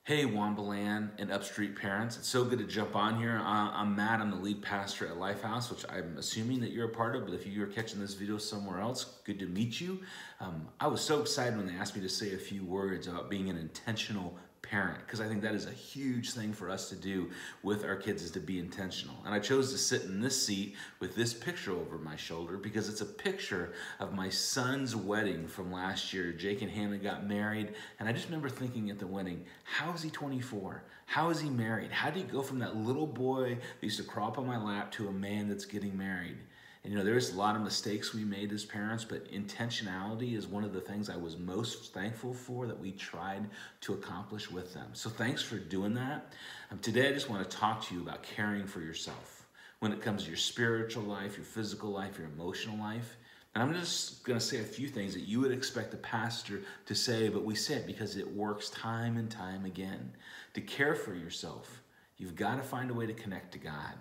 Hey, Wambaland and Upstreet parents. It's so good to jump on here. I'm Matt. I'm the lead pastor at Lifehouse, which I'm assuming that you're a part of, but if you're catching this video somewhere else, good to meet you. I was so excited when they asked me to say a few words about being an intentional parent, because I think that is a huge thing for us to do with our kids, is to be intentional. And I chose to sit in this seat with this picture over my shoulder because it's a picture of my son's wedding from last year. Jake and Hannah got married, and I just remember thinking at the wedding, how is he 24? How is he married? How did he go from that little boy that used to crawl up on my lap to a man that's getting married? And there's a lot of mistakes we made as parents, but intentionality is one of the things I was most thankful for that we tried to accomplish with them. So thanks for doing that. Today I just want to talk to you about caring for yourself when it comes to your spiritual life, your physical life, your emotional life. And I'm just going to say a few things that you would expect a pastor to say, but we say it because it works time and time again. To care for yourself, you've got to find a way to connect to God.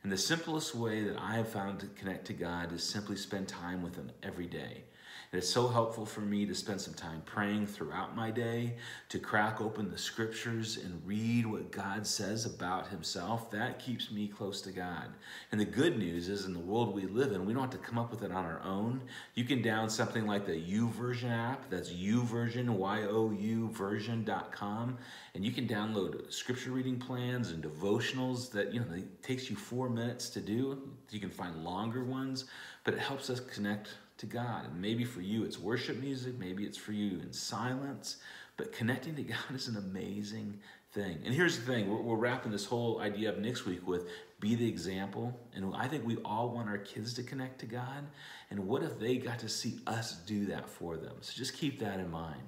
And the simplest way that I have found to connect to God is simply spend time with Him every day. And it's so helpful for me to spend some time praying throughout my day, to crack open the scriptures and read what God says about Himself. That keeps me close to God. And the good news is, in the world we live in, we don't have to come up with it on our own. You can download something like the YouVersion app. That's YouVersion, Y-O-U version.com. And you can download scripture reading plans and devotionals that, it takes you 4 minutes to do. You can find longer ones, but it helps us connect to God. And maybe for you it's worship music, maybe it's for you in silence, but connecting to God is an amazing thing. And here's the thing, we're wrapping this whole idea up next week with be the example. And I think we all want our kids to connect to God. And what if they got to see us do that for them? So just keep that in mind.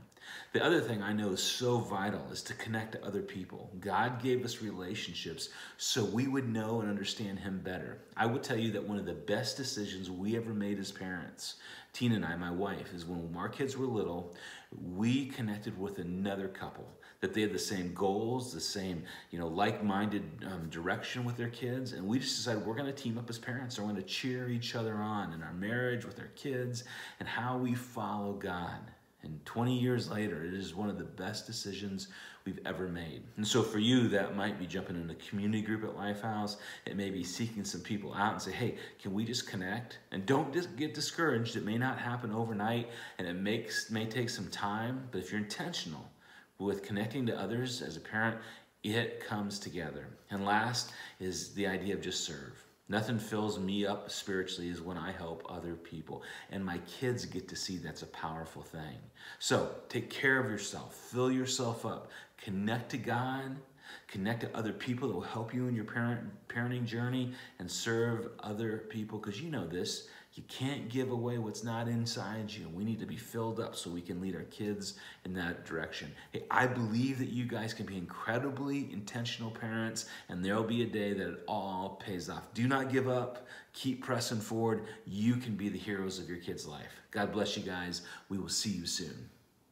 The other thing I know is so vital is to connect to other people. God gave us relationships so we would know and understand Him better. I would tell you that one of the best decisions we ever made as parents, Tina and I, my wife, is when our kids were little, we connected with another couple, that they had the same goals, the same, like-minded direction with their kids. And we just decided we're going to team up as parents. And we're going to cheer each other on in our marriage with our kids and how we follow God. And 20 years later, it is one of the best decisions we've ever made. And so for you, that might be jumping in a community group at Lifehouse. It may be seeking some people out and say, hey, can we just connect? And don't just get discouraged. It may not happen overnight, and it may take some time. But if you're intentional with connecting to others as a parent, it comes together. And last is the idea of just serve. Nothing fills me up spiritually is when I help other people. And my kids get to see that's a powerful thing. So take care of yourself. Fill yourself up. Connect to God. Connect to other people that will help you in your parenting journey, and serve other people. Because you know this, you can't give away what's not inside you. We need to be filled up so we can lead our kids in that direction. Hey, I believe that you guys can be incredibly intentional parents, and there'll be a day that it all pays off. Do not give up. Keep pressing forward. You can be the heroes of your kids' life. God bless you guys. We will see you soon.